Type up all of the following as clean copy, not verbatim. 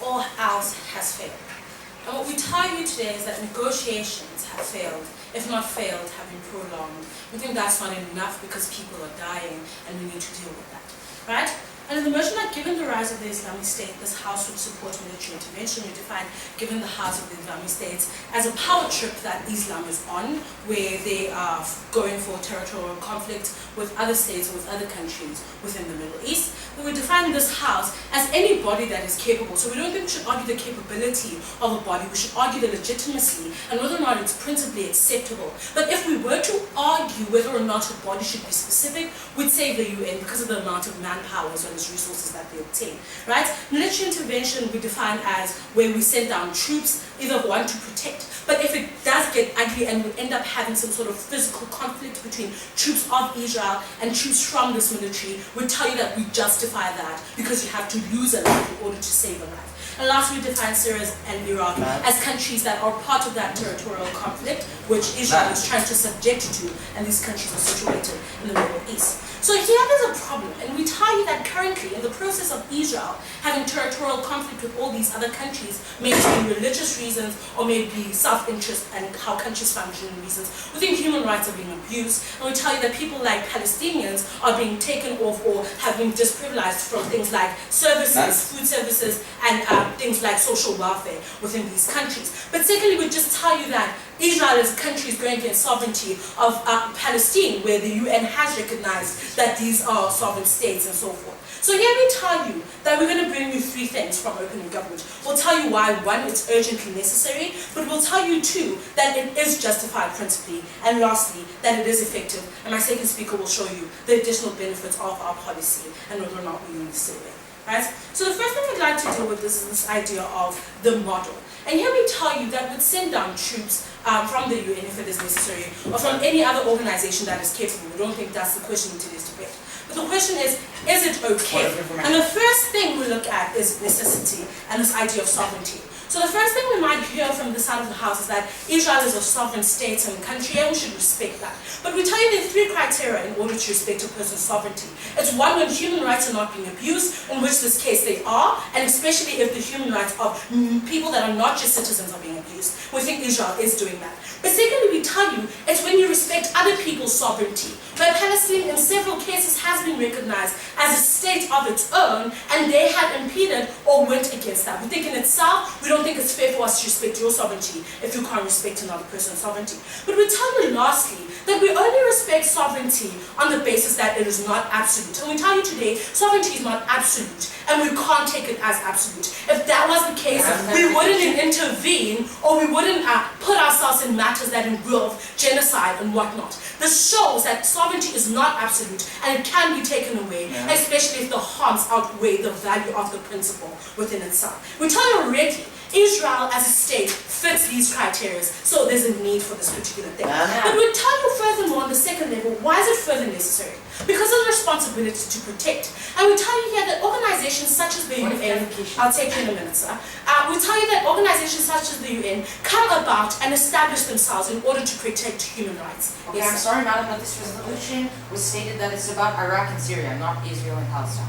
all else has failed. And what we tell you today is that negotiations have failed, if not failed, have been prolonged. We think that's not enough because people are dying and we need to deal with that, right? And in the motion that given the rise of the Islamic State, this House would support military intervention. We define given the rise of the Islamic States as a power trip that Islam is on, where they are going for territorial conflict with other states or with other countries within the Middle East. We would define this House as any body that is capable. So we don't think we should argue the capability of a body, we should argue the legitimacy and whether or not it's principally acceptable. But if we were to argue whether or not a body should be specific, we'd say the UN because of the amount of manpower as well as resources that they obtain, right? Military intervention we define as where we send down troops, either one to protect, but if it does get ugly and we end up having some sort of physical conflict between troops of Israel and troops from this military, we tell you that we justify that because you have to lose a life in order to save a life. And lastly, we define Syria and Iraq as countries that are part of that territorial conflict, which Israel is trying to subject to, and these countries are situated in the Middle East. So here there's a problem, and we tell you that currently, in the process of Israel having territorial conflict with all these other countries, maybe religious reasons or maybe self-interest and how countries function reasons, we think human rights are being abused, and we tell you that people like Palestinians are being taken off or have been disprivileged from things like services, food services, and things like social welfare within these countries. But secondly, we just tell you that Israel is a country is going against sovereignty of Palestine, where the UN has recognized that these are sovereign states and so forth. So here we tell you that we're going to bring you three things from opening government. We'll tell you why, one, it's urgently necessary, but we'll tell you, two, that it is justified principally, and lastly, that it is effective. And my second speaker will show you the additional benefits of our policy and whether or not we're in the same way. Right? So the first thing we'd like to deal with is this idea of the model. And here we tell you that we'd send down troops from the UN if it is necessary, or from any other organization that is capable. We don't think that's the question in today's debate. But the question is it okay? And the first thing we look at is necessity and this idea of sovereignty. So the first thing we might hear from the side of the House is that Israel is a sovereign state and country, and we should respect that. But we tell you there are three criteria in order to respect a person's sovereignty. It's one, when human rights are not being abused, in which this case they are, and especially if the human rights of people that are not just citizens are being abused. We think Israel is doing that. But secondly, we tell you it's when you respect other people's sovereignty, where Palestine in several cases has been recognized as a state of its own, and they had impeded or went against that. We think in itself, we don't think it's fair for us to respect your sovereignty if you can't respect another person's sovereignty. But we tell you lastly that we only respect sovereignty on the basis that it is not absolute. And we tell you today, sovereignty is not absolute, and we can't take it as absolute. If that was the case, we wouldn't intervene, or we wouldn't put ourselves in matters that involve genocide and whatnot. This shows that sovereignty is not absolute, and it can be taken away, especially if the harms outweigh the value of the principle within itself. We tell you already, Israel as a state fits these criteria, so there's a need for this particular thing. But we tell you furthermore on the second level, why is it further necessary? Because of the responsibility to protect. And we tell you here that organizations such as the UN, I'll take you in a minute, sir. We tell you that organizations such as the UN come about and establish themselves in order to protect human rights. Okay, yes, I'm sorry, madam, but this resolution was stated that it's about Iraq and Syria, not Israel and Palestine.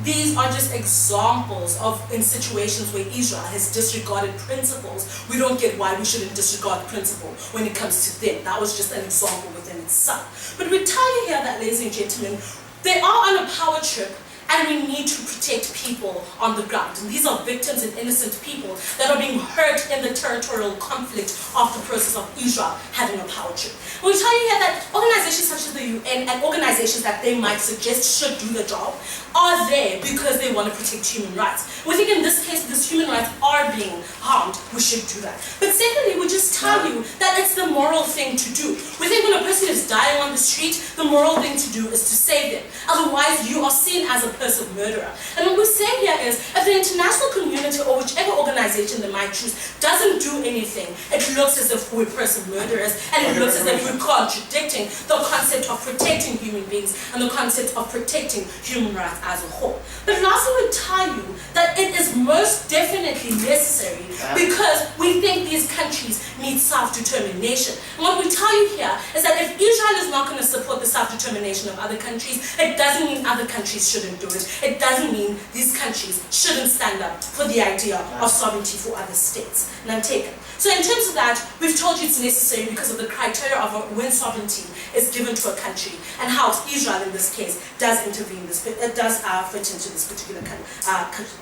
These are just examples of in situations where Israel has disregarded principles. We don't get why we shouldn't disregard principle when it comes to them. That was just an example within itself. But we tell you here that, ladies and gentlemen, they are on a power trip, and we need to protect people on the ground. And these are victims and innocent people that are being hurt in the territorial conflict of the process of Israel having a power trip. And we tell you here that organizations such as the UN and organizations that they might suggest should do the job are there because they want to protect human rights. We think in this case, because human rights are being harmed, we should do that. But secondly, we just tell you that it's the moral thing to do. We think when a person is dying on the street, the moral thing to do is to save them. Otherwise, you are seen as a person murderer. And what we say here is, if the international community or whichever organization they might choose doesn't do anything, it looks as if we're person murderers, and it looks as if we're contradicting the concept of protecting human beings and the concept of protecting human rights as a whole. But lastly, we tell you that it is most definitely necessary because we think these countries needs self-determination. And what we tell you here is that if Israel is not going to support the self-determination of other countries, it doesn't mean other countries shouldn't do it. It doesn't mean these countries shouldn't stand up for the idea of sovereignty for other states. And I'm taken. So in terms of that, we've told you it's necessary because of the criteria of when sovereignty is given to a country and how Israel in this case does intervene, does fit into this particular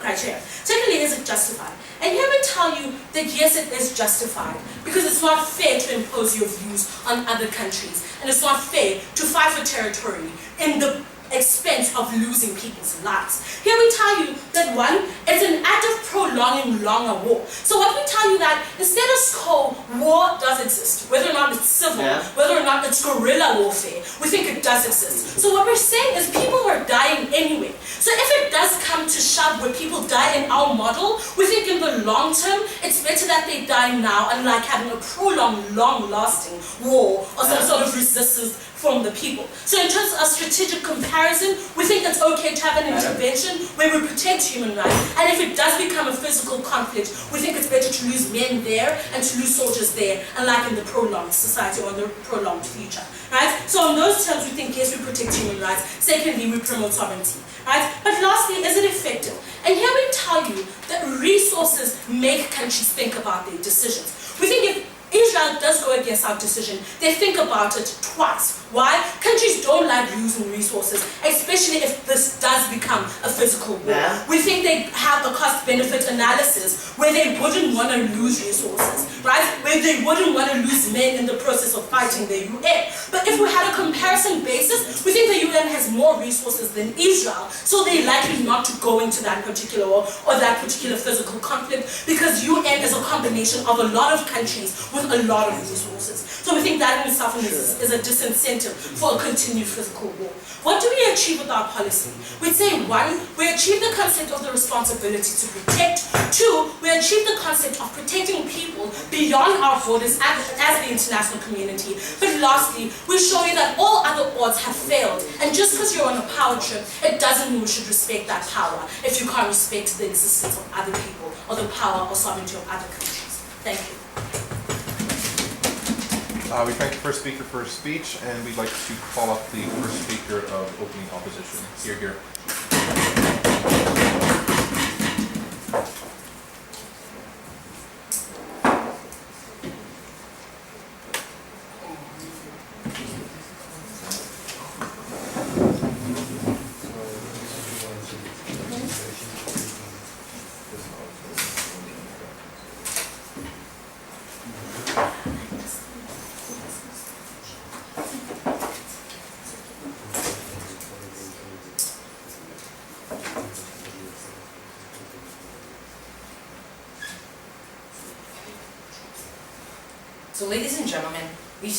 criteria. Secondly, is it justified? And here we tell you that yes, it is justified because it's not fair to impose your views on other countries, and it's not fair to fight for territory in the expense of losing people's lives. Here we tell you that one, it's an act of prolonging longer war. So what we tell you that in status quo, war does exist, whether or not it's civil, whether or not it's guerrilla warfare, we think it does exist. So what we're saying is people are dying anyway. So if it does come to shove where people die in our model, we think in the long term, it's better that they die now and like having a prolonged, long-lasting war or some sort of resistance from the people. So in terms of strategic comparison, we think it's okay to have an intervention where we protect human rights. And if it does become a physical conflict, we think it's better to lose men there and to lose soldiers there, unlike in the prolonged society or the prolonged future. Right? So in those terms, we think yes, we protect human rights. Secondly, we promote sovereignty. Right? But lastly, is it effective? And here we tell you that resources make countries think about their decisions. We think if Israel does go against our decision, they think about it twice. Why? Countries don't like losing resources, especially if this does become a physical war. We think they have a cost-benefit analysis where they wouldn't want to lose resources, right? Where they wouldn't want to lose men in the process of fighting the UN. But if we had a comparison basis, we think the UN has more resources than Israel, so they're likely not to go into that particular war or that particular physical conflict because UN is a combination of a lot of countries with a lot of resources. So we think that in itself is a disincentive for a continued physical war. What do we achieve with our policy? We'd say, one, we achieve the concept of the responsibility to protect. Two, we achieve the concept of protecting people beyond our borders as the international community. But lastly, we show you that all other odds have failed. And just because you're on a power trip, it doesn't mean we should respect that power if you can't respect the existence of other people or the power or sovereignty of other countries. Thank you. We thank the first speaker for his speech, and we'd like to call up the first speaker of opening opposition. Here, here. So ladies and gentlemen, we've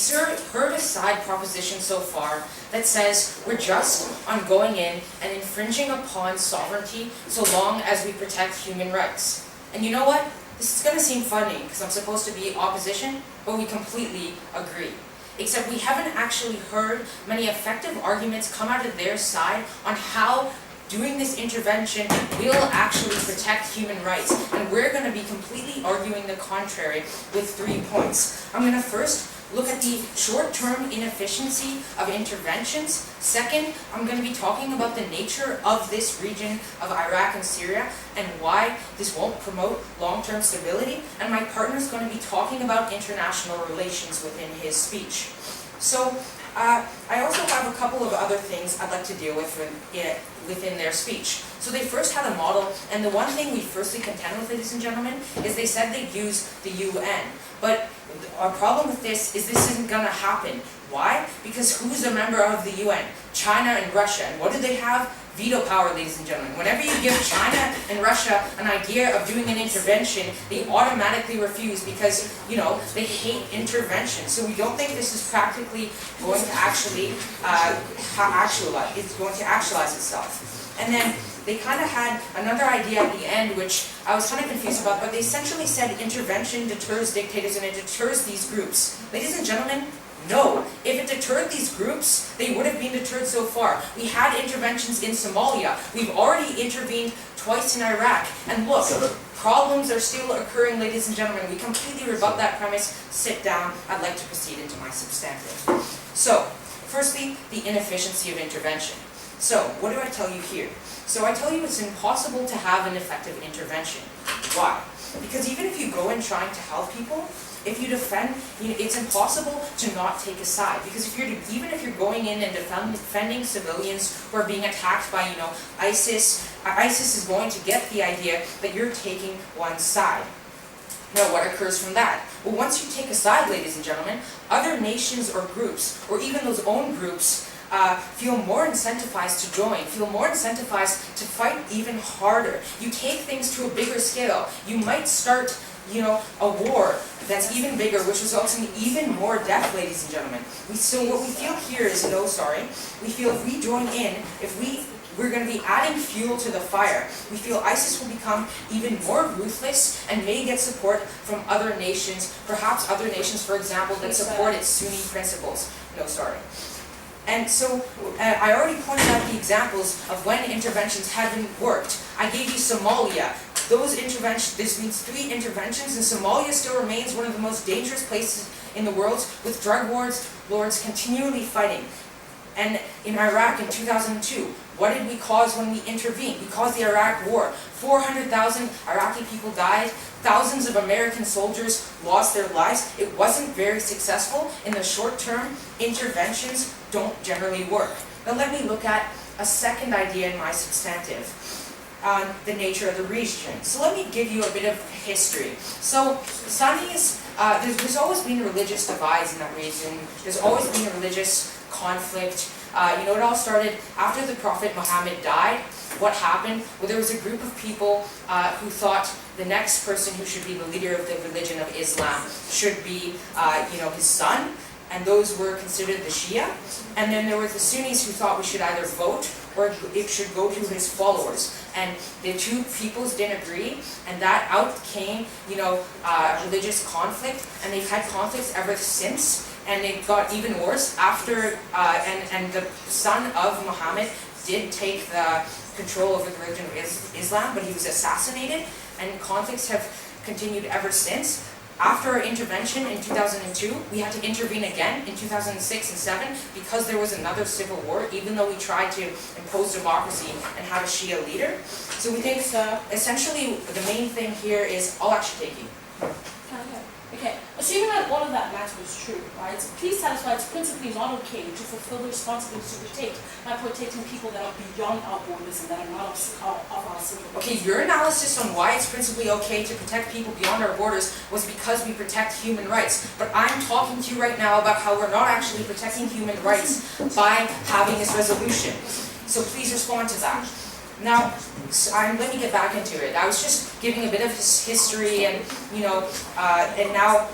heard a side proposition so far that says we're just on going in and infringing upon sovereignty so long as we protect human rights. And you know what? This is going to seem funny because I'm supposed to be opposition, but we completely agree. Except we haven't actually heard many effective arguments come out of their side on how doing this intervention will actually protect human rights. And we're going to be completely arguing the contrary with 3 points. I'm going to first look at the short-term inefficiency of interventions. Second, I'm going to be talking about the nature of this region of Iraq and Syria and why this won't promote long-term stability. And my partner is going to be talking about international relations within his speech. So, I also have a couple of other things I'd like to deal with within their speech. So they first had a model, and the one thing we firstly contend with, ladies and gentlemen, is they said they'd use the UN. But our problem with this isn't going to happen. Why? Because who's a member of the UN? China and Russia. And what do they have? Veto power, ladies and gentlemen. Whenever you give China and Russia an idea of doing an intervention, they automatically refuse because, you know, they hate intervention. So we don't think this is practically going to actually actualize itself. And then they kind of had another idea at the end, which I was kind of confused about, but they essentially said intervention deters dictators and it deters these groups. Ladies and gentlemen, no. If it deterred these groups, they would have been deterred so far. We had interventions in Somalia. We've already intervened twice in Iraq. And look, problems are still occurring, ladies and gentlemen. We completely rebut that premise. Sit down. I'd like to proceed into my substantive. So, firstly, the inefficiency of intervention. So, what do I tell you here? So I tell you it's impossible to have an effective intervention. Why? Because even if you go in trying to help people, if you defend, it's impossible to not take a side. Because even if you're going in and defending civilians who are being attacked by, ISIS, ISIS is going to get the idea that you're taking one side. Now, what occurs from that? Well, once you take a side, ladies and gentlemen, other nations or groups, or even those own groups, feel more incentivized to join, feel more incentivized to fight even harder. You take things to a bigger scale. You might start, a war that's even bigger, which results in even more death, ladies and gentlemen. So what we feel here is, we feel if we join in, we're going to be adding fuel to the fire. We feel ISIS will become even more ruthless and may get support from other nations, perhaps other nations, for example, that support its Sunni principles. And so, I already pointed out the examples of when interventions haven't worked. I gave you Somalia. This means 3 interventions, and Somalia still remains one of the most dangerous places in the world, with drug lords continually fighting. And in Iraq in 2002, what did we cause when we intervened? We caused the Iraq War. 400,000 Iraqi people died. Thousands of American soldiers lost their lives. It wasn't very successful. In the short term, interventions don't generally work. Now let me look at a second idea in my substantive on the nature of the region. So let me give you a bit of history. So Sunnis, there's always been religious divides in that region. There's always been a religious conflict. It all started after the Prophet Muhammad died. What happened? Well, there was a group of people who thought the next person who should be the leader of the religion of Islam should be, his son, and those were considered the Shia. And then there were the Sunnis who thought we should either vote or it should go to his followers. And the two peoples didn't agree, and that out came, religious conflict, and they've had conflicts ever since. And it got even worse after, and the son of Muhammad did take the control over the religion of Islam, but he was assassinated, and conflicts have continued ever since. After our intervention in 2002, we had to intervene again in 2006 and 7 because there was another civil war, even though we tried to impose democracy and have a Shia leader. So we think essentially the main thing here is, I'll actually take you. Okay, assuming that all of that matter is true, right, please satisfy it's principally not okay to fulfill the responsibilities we take by protecting people that are beyond our borders and that are not of our civil. Okay, your analysis on why it's principally okay to protect people beyond our borders was because we protect human rights. But I'm talking to you right now about how we're not actually protecting human rights by having this resolution. So please respond to that. Now, let me get back into it. I was just giving a bit of history and, and now,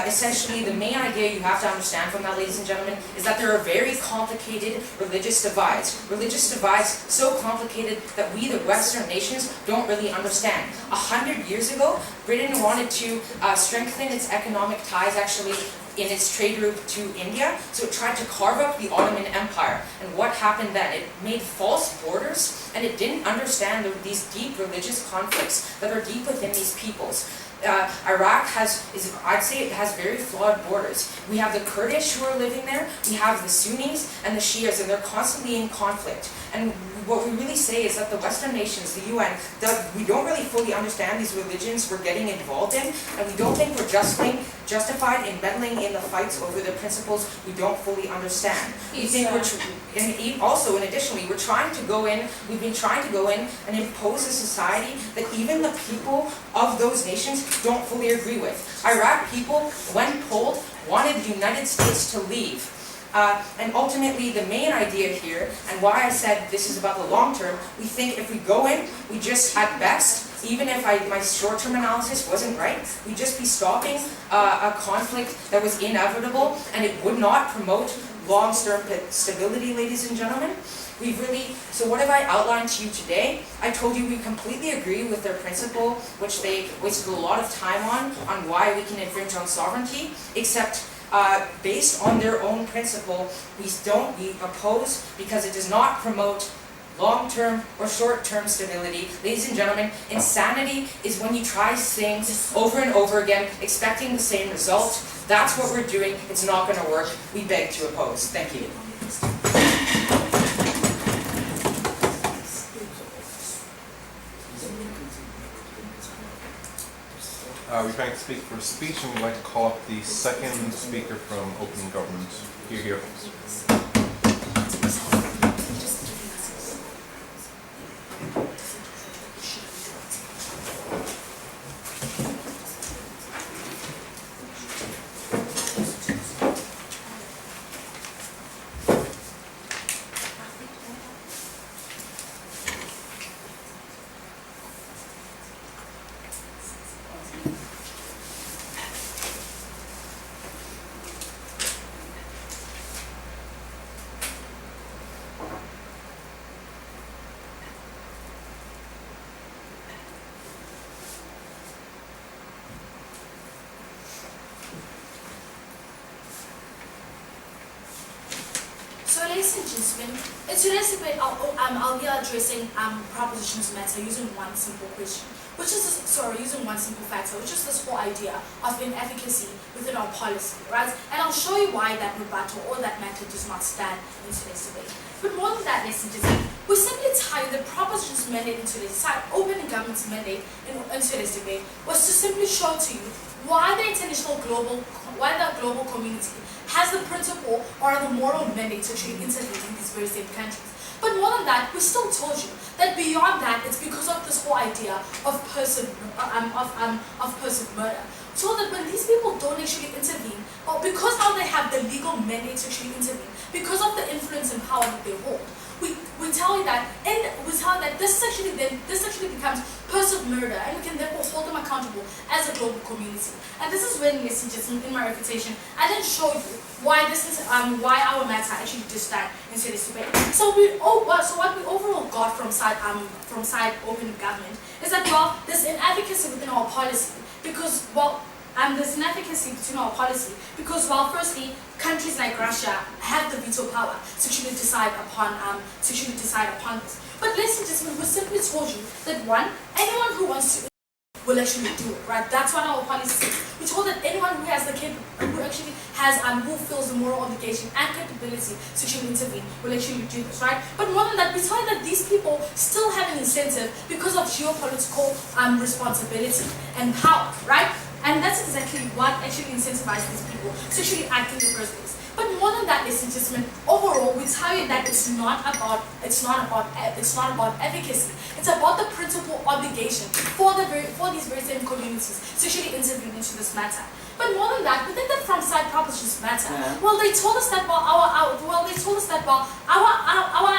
essentially the main idea you have to understand from that, ladies and gentlemen, is that there are very complicated religious divides. Religious divides so complicated that we, the Western nations, don't really understand. 100 years ago, Britain wanted to strengthen its economic ties, actually, in its trade route to India, so it tried to carve up the Ottoman Empire. And what happened then? It made false borders, and it didn't understand these deep religious conflicts that are deep within these peoples. Iraq I'd say it has very flawed borders. We have the Kurdish who are living there, we have the Sunnis and the Shias, and they're constantly in conflict. And what we really say is that the Western nations, the UN, we don't really fully understand these religions we're getting involved in, and we don't think we're justified in meddling in the fights over the principles we don't fully understand. We think additionally, we've been trying to go in and impose a society that even the people of those nations don't fully agree with. Iraq people, when polled, wanted the United States to leave. And ultimately, the main idea here, and why I said this is about the long term, we think if we go in, we just, at best, even if my short-term analysis wasn't right, we'd just be stopping a conflict that was inevitable, and it would not promote long-term stability, ladies and gentlemen. So what have I outlined to you today? I told you we completely agree with their principle, which they wasted a lot of time on why we can infringe on sovereignty, except based on their own principle, we oppose because it does not promote long-term or short-term stability. Ladies and gentlemen, insanity is when you try things over and over again, expecting the same result. That's what we're doing. It's not going to work. We beg to oppose. Thank you. We're trying to speak for speech, and we'd like to call up the second speaker from Open Government. Here. So ladies and gentlemen, in today's debate I'll be addressing propositions matter using one simple question, which is using one simple factor, which is this whole idea of inefficacy within our policy, right? And I'll show you why that rebuttal or that matter does not stand in today's debate. But more than that, ladies and gentlemen, we simply tell you the propositions mandate in today's Open Government's mandate in today's debate was to simply show to you why the global community has the principle or the moral mandate to actually intervene in these very same countries. But more than that, we still told you that beyond that, it's because of this whole idea of person murder. So that when these people don't actually intervene, or because now they have the legal mandate to actually intervene, because of the influence and power that they hold, we tell you that, this actually becomes person murder, and we can therefore hold them accountable as a global community. And this is when, messages in my reputation, I didn't show you why why our matter actually did stand in today's debate. So what we overall got from side Open Government is that there's inefficacy within our policy because there's inefficacy between our policy because firstly, countries like Russia have the veto power to actually decide upon this. But ladies and gentlemen, we simply told you that anyone who wants to will actually do it, right? That's what our policy says. We told that anyone who has who feels the moral obligation and capability to actually intervene will actually do this, right? But more than that, we tell you that these people still have an incentive because of geopolitical responsibility and power, right? And that's exactly what actually incentivizes these people to actually act in the first place. But more than that, ladies and gentlemen, overall, we tell you that it's not about efficacy. It's about the principal obligation for these very same communities to actually intervene into this matter. But more than that, we think that from side propositions matter. They told us that our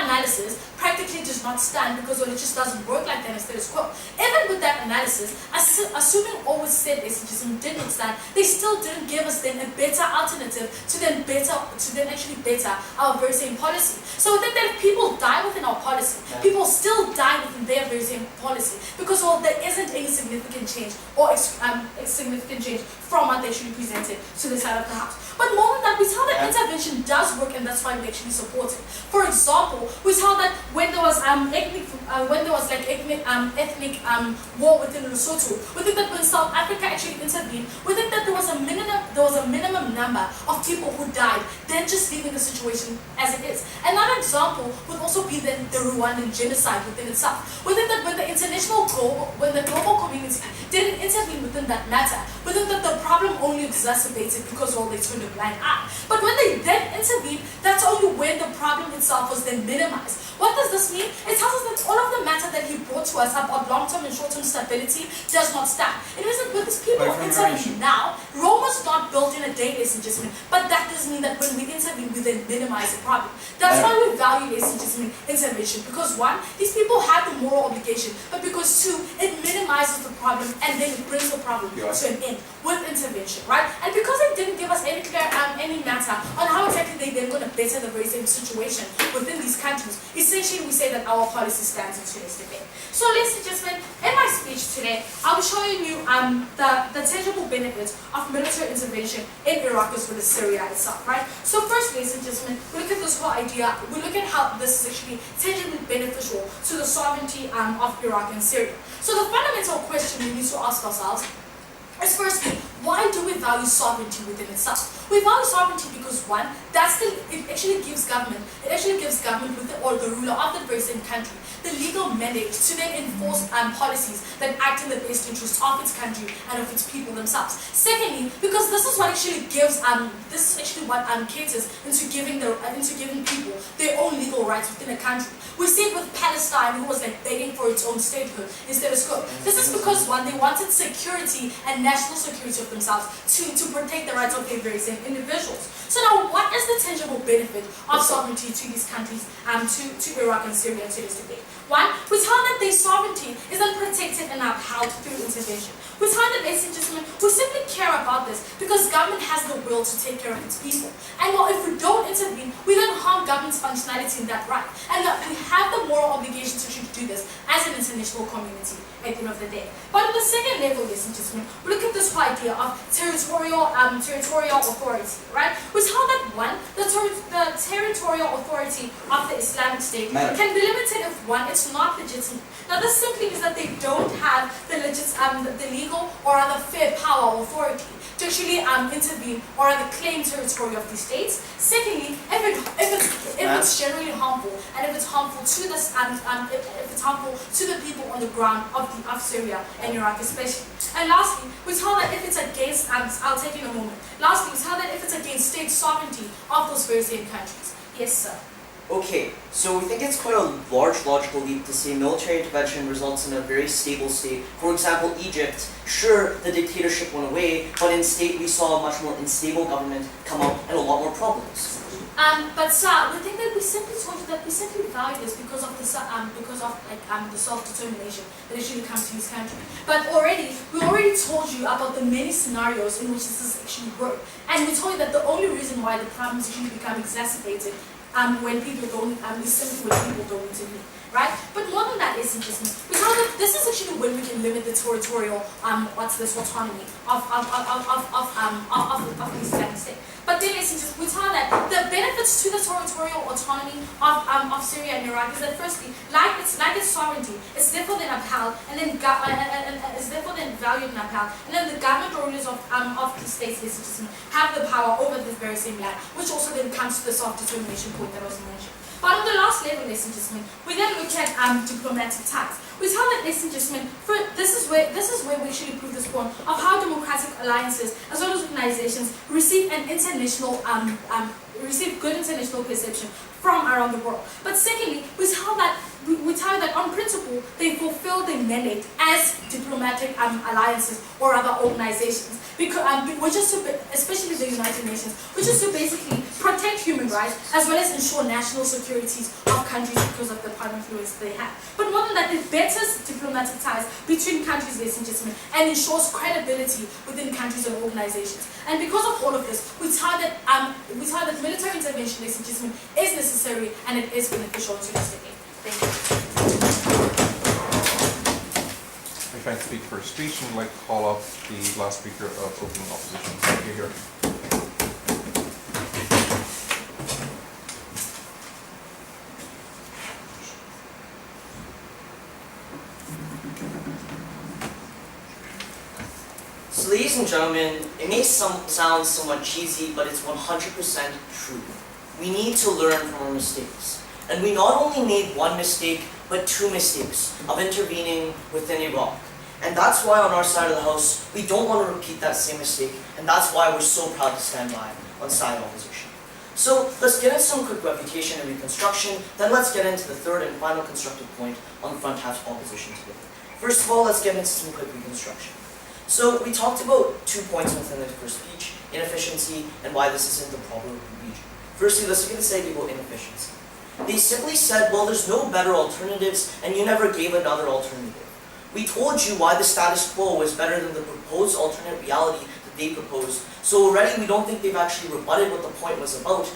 analysis practically does not stand because it just doesn't work like that in status quo. Even with that analysis, assuming all was said, ladies and gentlemen, did not stand, they still didn't give us then a better alternative to then actually better our very same policy. So we think that if people die within our policy, people still die within their very same policy because there isn't any significant change or significant change from what they actually presented to the side of the house. But more than that, we tell that intervention does work, and that's why we actually support it. For example, we tell that when there was ethnic war within Lesotho, we think that when South Africa actually intervened, we think that there was a minimum number of people who died, then just leaving the situation as it is. Another example would also be the Rwandan genocide within itself. We think that when the global community didn't intervene within that matter, we think that the problem only exacerbated because they turned a blind eye. But when they then intervened, that's only when the problem itself was then minimized. What does this mean? It tells us that all of the matter that he brought to us about long-term and short-term stability does not stand. It means that with these people intervening now, Rome was not built in a day, ladies and gentlemen, but that doesn't mean that when we intervene, we then minimize the problem. That's why we value, ladies and gentlemen, intervention. Because one, these people have the moral obligation, but because two, it minimizes the problem and then it brings the problem to an end with intervention, right? And because they didn't give us any matter on how exactly they're going to better the very same situation within these countries, essentially we say that our policy stands in today's debate. So ladies and gentlemen, in my speech today, I'll be showing you the tangible benefits of military intervention in Iraq as well as Syria itself, right? So first, ladies and gentlemen, we look at this whole idea, we look at how this is actually tangibly beneficial to the sovereignty of Iraq and Syria. So the fundamental question we need to ask ourselves is firstly, why do we value sovereignty within itself? We value sovereignty because one, it actually gives government or the ruler of the very same country the legal mandate to then enforce policies that act in the best interests of its country and of its people themselves. Secondly, because this is what actually gives this is actually what caters into giving people their own legal rights within a country. We see it with Palestine, who was like begging for its own statehood instead of scope. This is because one, they wanted security and national security of themselves to protect the rights of their very same individuals. So now, what is the tangible benefit of sovereignty to these countries, to Iraq and Syria to this debate? One, we tell that their sovereignty is then protected and upheld through intervention. We tell that, ladies and gentlemen, we simply care about this because government has the will to take care of its people. And well, if we don't intervene, we then harm government's functionality in that right. And that we have the moral obligation to do this as an international community at the end of the day. But on the second level, ladies and gentlemen, we look at this whole idea of territorial authority, right? We tell that one, the territorial authority of the Islamic State can be limited if one, it's not legitimate. Now this simply means that they don't have the legal or other fair power or authority to actually intervene or rather claim territory of these states. Secondly, if it's generally harmful and if it's harmful to this if it's harmful to the people on the ground of Syria and Iraq especially. And lastly, we tell that if it's against I'll take it in a moment. Lastly, we tell that if it's against state sovereignty of those very same countries. Yes, sir. Okay, so we think it's quite a large logical leap to say military intervention results in a very stable state. For example, Egypt, sure, the dictatorship went away, but instead we saw a much more unstable government come up and a lot more problems. But sir, we think that we simply told you that we simply value this because of the self-determination that actually comes to this country. But we already told you about the many scenarios in which this has actually worked, and we told you that the only reason why the problems actually become exacerbated when people don't is simply when people don't intervene, right? But more than that, ladies and gentlemen, we know that this is actually when we can limit the territorial autonomy of the Islamic State. But then, ladies and gentlemen, we tell that the benefits to the territorial autonomy of Syria and Iraq is that firstly, like its sovereignty, it's therefore then upheld and then is therefore then valued and upheld, and then the government or rulers of these states, ladies and gentlemen, have the power over this very same land, which also then comes to the self-determination point that was mentioned. But on the last level, ladies and gentlemen, we then look at diplomatic ties. We tell that, ladies and gentlemen, this is where we actually prove this point of how democratic alliances as well as organizations receive an international receive good international perception from around the world. But secondly, we tell that on principle they fulfill their mandate as diplomatic alliances or other organizations, because which is to, especially the United Nations, which is to basically protect human rights as well as ensure national securities of countries because of the power influence they have. But more than that, it betters diplomatic ties between countries, ladies and gentlemen, and ensures credibility within countries and organizations. And because of all of this, we tell that military intervention, ladies and gentlemen, is necessary and it is beneficial to this debate. Thank you. We thank the speaker for his speech and would like to call up the last speaker of opening opposition. Thank you, here. So ladies and gentlemen, it may sound somewhat cheesy, but it's 100% true. We need to learn from our mistakes. And we not only made one mistake, but two mistakes of intervening within Iraq. And that's why on our side of the house, we don't want to repeat that same mistake, and that's why we're so proud to stand by on side opposition. So let's get into some quick refutation and reconstruction, then let's get into the third and final constructive point on the front half's opposition today. First of all, let's get into some quick reconstruction. So we talked about 2 points within the first speech, inefficiency and why this isn't the proper region. Firstly, let's look at this idea about inefficiency. They simply said, well, there's no better alternatives and you never gave another alternative. We told you why the status quo was better than the proposed alternate reality that they proposed. So already we don't think they've actually rebutted what the point was about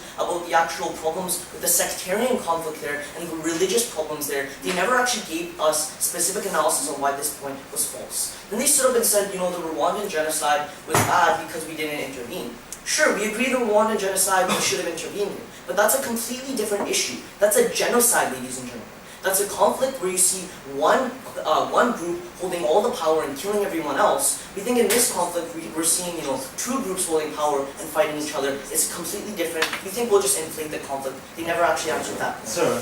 the actual problems with the sectarian conflict there and the religious problems there. They never actually gave us specific analysis on why this point was false. Then they stood up and said, the Rwandan genocide was bad because we didn't intervene. Sure, we agree the Rwandan genocide we should have intervened in, but that's a completely different issue. That's a genocide, ladies and gentlemen. That's a conflict where you see one group holding all the power and killing everyone else. We think in this conflict we're seeing two groups holding power and fighting each other. It's completely different. We think we'll just inflate the conflict. They never actually answered that. So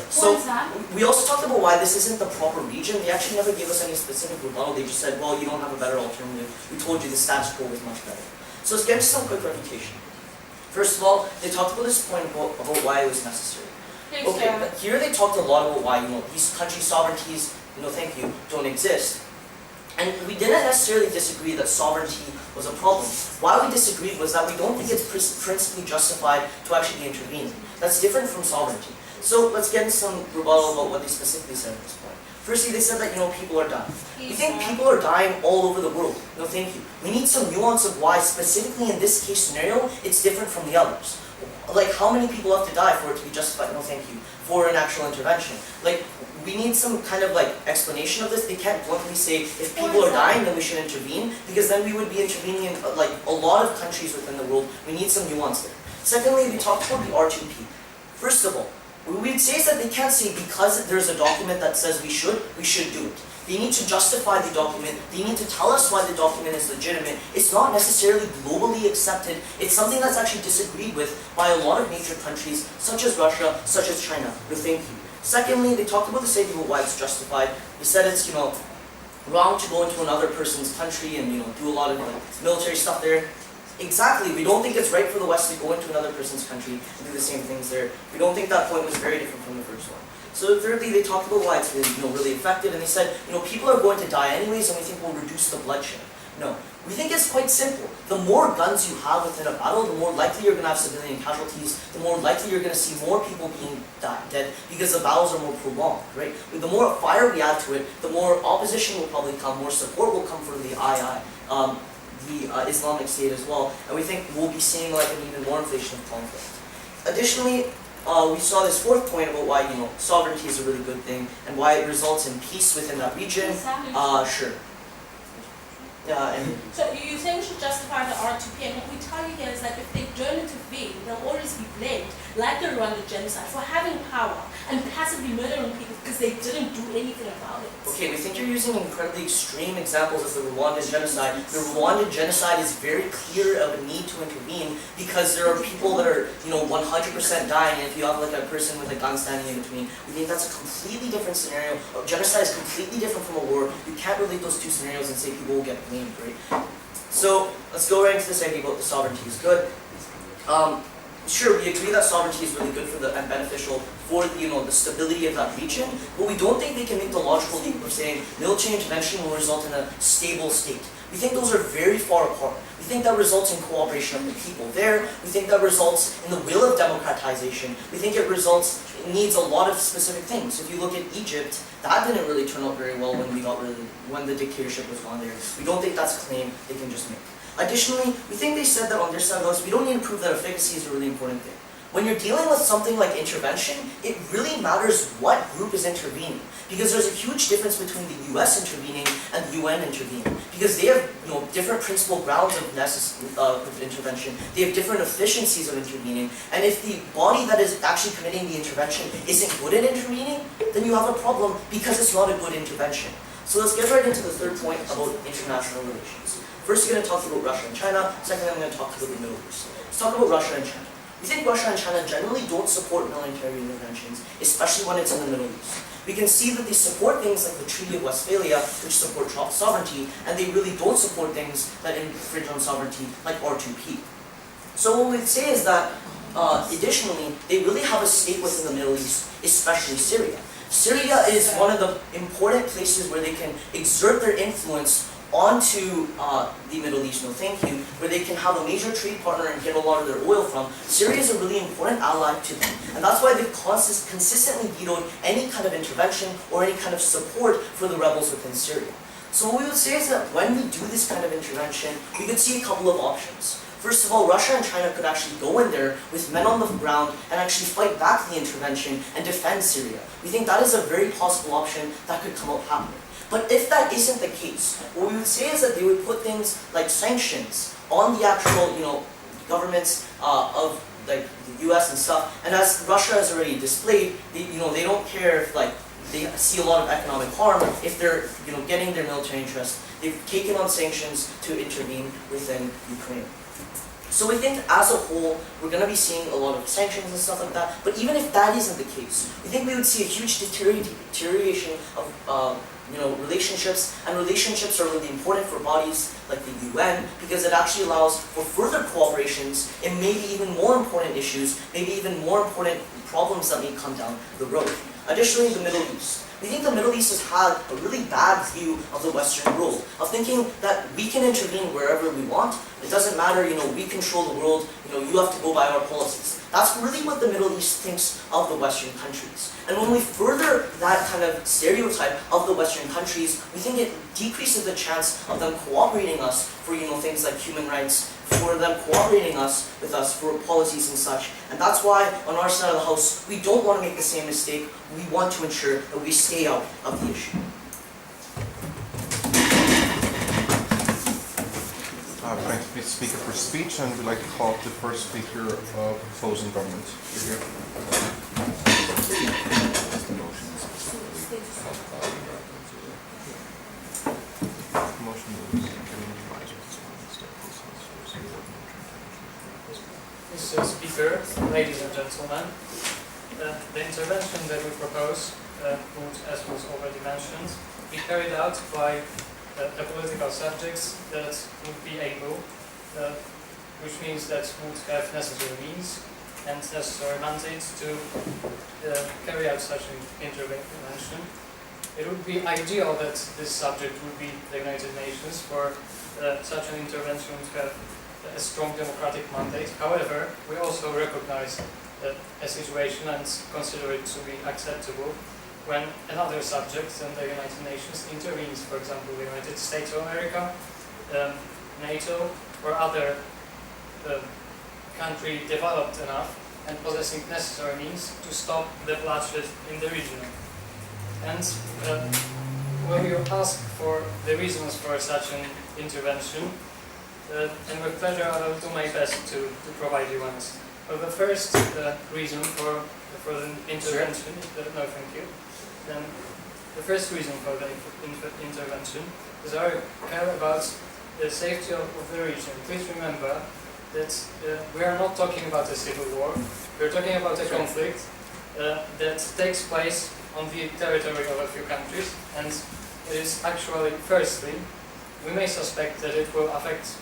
we also talked about why this isn't the proper region. They actually never gave us any specific rebuttal. They just said, well, you don't have a better alternative. We told you the status quo was much better. So let's get into some quick refutation. First of all, they talked about this point about why it was necessary. Okay, but here they talked a lot about why, these country sovereignties, thank you, don't exist. And we didn't necessarily disagree that sovereignty was a problem. Why we disagreed was that we don't think it's principally justified to actually intervene. That's different from sovereignty. So let's get into some rebuttal about what they specifically said at this point. Firstly, they said that, people are dying. We think people are dying all over the world. No, thank you. We need some nuance of why, specifically in this case scenario, it's different from the others. Like, how many people have to die for it to be justified? No, thank you. For an actual intervention. Like, we need some kind of, explanation of this. They can't bluntly say, if people are dying, then we should intervene, because then we would be intervening in, a lot of countries within the world. We need some nuance there. Secondly, we talked about the R2P. First of all, what we'd say is that they can't say because there's a document that says we should do it. They need to justify the document. They need to tell us why the document is legitimate. It's not necessarily globally accepted. It's something that's actually disagreed with by a lot of major countries, such as Russia, such as China. No, thank you. Secondly, they talked about the safety of why it's justified. They said it's, wrong to go into another person's country and, do a lot of military stuff there. Exactly. We don't think it's right for the West to go into another person's country and do the same things there. We don't think that point was very different from the first one. So thirdly, they talked about why it's really, really effective, and they said, people are going to die anyways, and we think we'll reduce the bloodshed. No. We think it's quite simple. The more guns you have within a battle, the more likely you're going to have civilian casualties, the more likely you're going to see more people being dead, because the battles are more prolonged, right? The more fire we add to it, the more opposition will probably come, more support will come from the Islamic State as well, and we think we'll be seeing an even more inflation of conflict. Additionally, we saw this fourth point about why, sovereignty is a really good thing and why it results in peace within that region. Sure. So you say we should justify the R2P, and what we tell you here is that if they don't intervene, they'll always be blamed, like the Rwandan genocide, for having power and passively murdering people because they didn't do anything about it. Okay, we think you're using incredibly extreme examples of the Rwandan genocide. The Rwandan genocide is very clear of a need to intervene because there are people that are, 100% dying, and if you have a person with a gun standing in between, we think that's a completely different scenario. Genocide is completely different from a war. You can't relate those two scenarios and say people will get blamed, right? So let's go right into this idea about the sovereignty is good. Sure, we agree that sovereignty is really good and beneficial for the stability of that region, but we don't think they can make the logical leap of saying military intervention will result in a stable state. We think those are very far apart. We think that results in cooperation of the people there. We think that results in the will of democratization. We think it needs a lot of specific things. If you look at Egypt, that didn't really turn out very well when the dictatorship was gone there. We don't think that's a claim they can just make. Additionally, we think they said that on their side of us, we don't need to prove that efficacy is a really important thing. When you're dealing with something like intervention, it really matters what group is intervening, because there's a huge difference between the US intervening and the UN intervening, because they have different principal grounds of intervention, they have different efficiencies of intervening, and if the body that is actually committing the intervention isn't good at intervening, then you have a problem because it's not a good intervention. So let's get right into the third point about international relations. First, we're going to talk about Russia and China. Second, I'm going to talk about the Middle East. Let's talk about Russia and China. We think Russia and China generally don't support military interventions, especially when it's in the Middle East. We can see that they support things like the Treaty of Westphalia, which support sovereignty, and they really don't support things that infringe on sovereignty, like R2P. So what we'd say is that, additionally, they really have a stake within the Middle East, especially Syria. Syria is one of the important places where they can exert their influence onto the Middle East, where they can have a major trade partner and get a lot of their oil from. Syria is a really important ally to them, and that's why they've consistently vetoed any kind of intervention or any kind of support for the rebels within Syria. So what we would say is that when we do this kind of intervention, we could see a couple of options. First of all, Russia and China could actually go in there with men on the ground and actually fight back the intervention and defend Syria. We think that is a very possible option that could come out happening. But if that isn't the case, what we would say is that they would put things like sanctions on the actual, governments of like the U.S. and stuff. And as Russia has already displayed, they don't care if they see a lot of economic harm if they're getting their military interest. They've taken on sanctions to intervene within Ukraine. So we think as a whole, we're going to be seeing a lot of sanctions and stuff like that. But even if that isn't the case, we think we would see a huge deterioration of relationships, and relationships are really important for bodies like the UN because it actually allows for further cooperations in maybe even more important issues, maybe even more important problems that may come down the road. Additionally, the Middle East. We think the Middle East has had a really bad view of the Western world, of thinking that we can intervene wherever we want. It doesn't matter, we control the world, you have to go by our policies. That's really what the Middle East thinks of the Western countries. And when we further that kind of stereotype of the Western countries, we think it decreases the chance of them cooperating us for, things like human rights, for them cooperating with us for policies and such. And that's why on our side of the house, we don't want to make the same mistake. We want to ensure that we stay out of the issue. Thank you, speaker, for speech, and we'd like to call up the first speaker of opposing government. Here. Mr. Speaker, ladies and gentlemen, the intervention that we propose would, as was already mentioned, be carried out by a political subjects that would be able, which means that would have necessary means and necessary mandates to carry out such an intervention. It would be ideal that this subject would be the United Nations, for such an intervention would have a strong democratic mandate. However, we also recognize a situation and consider it to be acceptable when another subject than the United Nations intervenes, for example, the United States of America, NATO, or other country developed enough and possessing necessary means to stop the bloodshed in the region. And when you ask for the reasons for such an intervention, and with pleasure I will do my best to provide you ones. Well, the first reason for the intervention, no thank you. Then the first reason for the intervention is our care about the safety of the region. Please remember that we are not talking about a civil war. We are talking about a conflict that takes place on the territory of a few countries, and it is actually, firstly, we may suspect that it will affect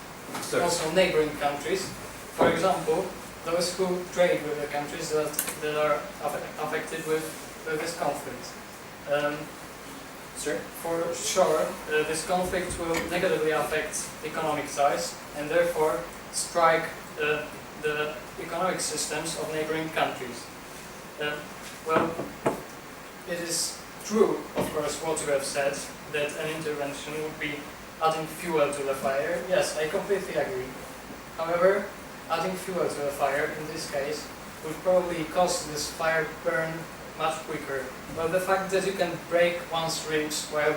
also neighboring countries. For example, those who trade with the countries that are affected with this conflict. For sure, this conflict will negatively affect economic ties and therefore strike the economic systems of neighboring countries. Well, it is true, of course, what you have said, that an intervention would be adding fuel to the fire. Yes, I completely agree. However, adding fuel to the fire in this case would probably cause this fire burn much quicker. But the fact that you can break one's ribs while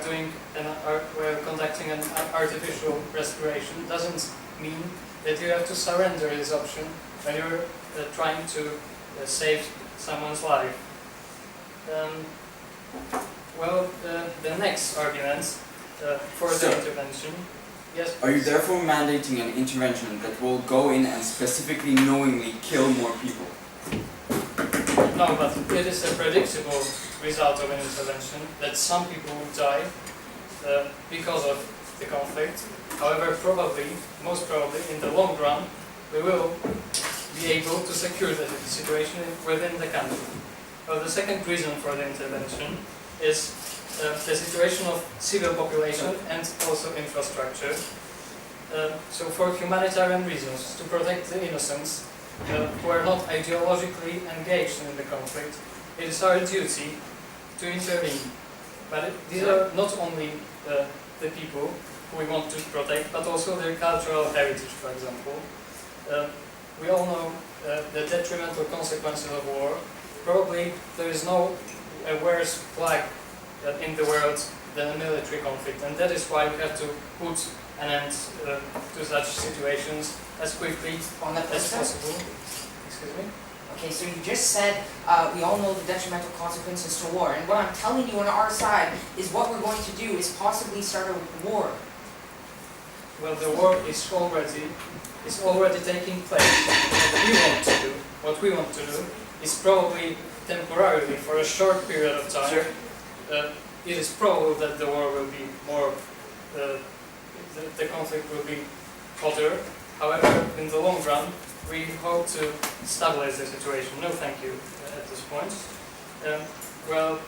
conducting an artificial respiration doesn't mean that you have to surrender this option when you're trying to save someone's life. The next argument for the intervention. Yes. Are you therefore mandating an intervention that will go in and specifically knowingly kill more people? No, but it is a predictable result of an intervention that some people will die because of the conflict. However, most probably, in the long run, we will be able to secure the situation within the country. Well, the second reason for the intervention is the situation of civil population and also infrastructure. So for humanitarian reasons, to protect the innocents who are not ideologically engaged in the conflict, it is our duty to intervene. But these are not only the the people who we want to protect, but also their cultural heritage, for example. We all know the detrimental consequences of war. Probably there is no worse plague in the world than a military conflict, and that is why we have to put an end to such situations as quickly as possible. Excuse me? Okay, so you just said we all know the detrimental consequences to war, and what I'm telling you on our side is what we're going to do is possibly start a war. Well, the war is already taking place. What we want to do is probably temporarily, for a short period of time. Sure. It is probable that the war will be more, the conflict will be hotter. However, in the long run, we hope to stabilize the situation. No, thank you at this point. Well,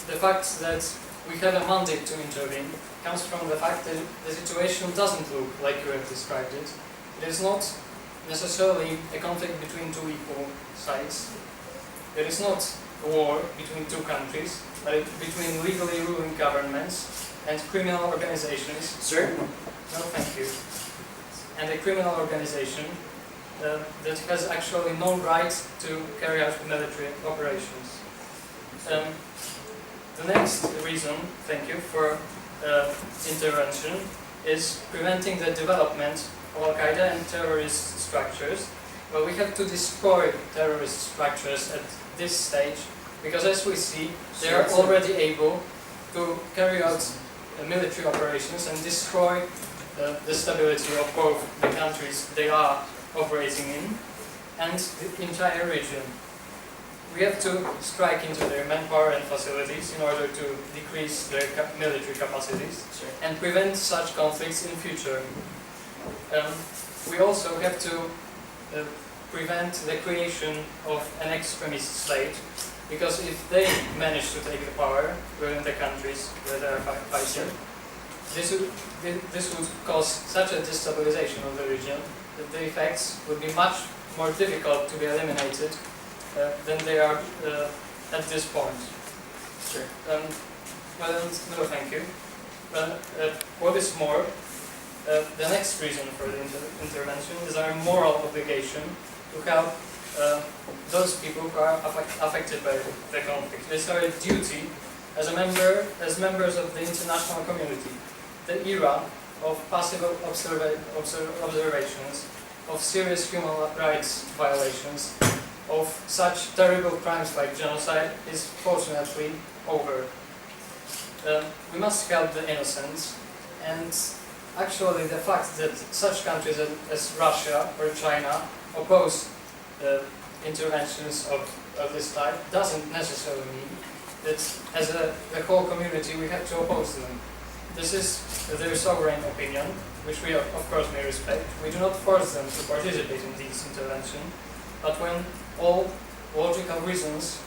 the fact that we have a mandate to intervene comes from the fact that the situation doesn't look like you have described it. It is not necessarily a conflict between two equal sides. It is not a war between two countries, but between legally ruling governments and criminal organizations. Sir? No, thank you. And a criminal organization that has actually no right to carry out military operations. The next reason, thank you, for intervention is preventing the development of Al-Qaeda and terrorist structures. Well, we have to destroy terrorist structures at this stage because, as we see, they are already able to carry out military operations and destroy the stability of both the countries they are operating in and the entire region. We have to strike into their manpower and facilities in order to decrease their military capacities and prevent such conflicts in future. We also have to prevent the creation of an extremist state, because if they manage to take the power within the countries where they are fighting, this would cause such a destabilization of the region that the effects would be much more difficult to be eliminated than they are at this point. Sure. Well, no, thank you. What is more, the next reason for the intervention is our moral obligation to help those people who are affected by the conflict. It's our duty as members of the international community. The era of passive observations, of serious human rights violations, of such terrible crimes like genocide is fortunately over. We must help the innocent, and actually the fact that such countries as Russia or China oppose interventions of this type doesn't necessarily mean that as a whole community we have to oppose them. This is their sovereign opinion, which we of course may respect. We do not force them to participate in these interventions, but when all logical reasons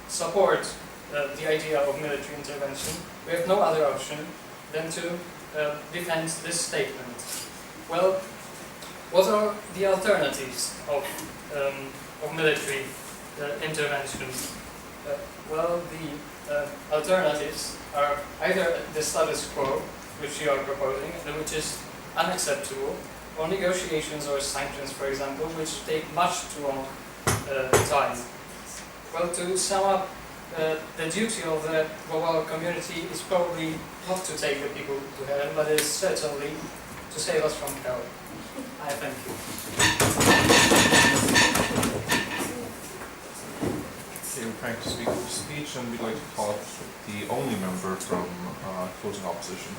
support the idea of military intervention, we have no other option than to defend this statement. Well, what are the alternatives of military intervention? Well, the alternatives are either the status quo, which you are proposing, which is unacceptable, or negotiations or sanctions, for example, which take much too long time. Well, to sum up, the duty of the global community is probably not to take the people to heaven, but it is certainly to save us from hell. I thank you. Okay, we thank the speaker for speech, and we'd like to call up the only member from closing opposition.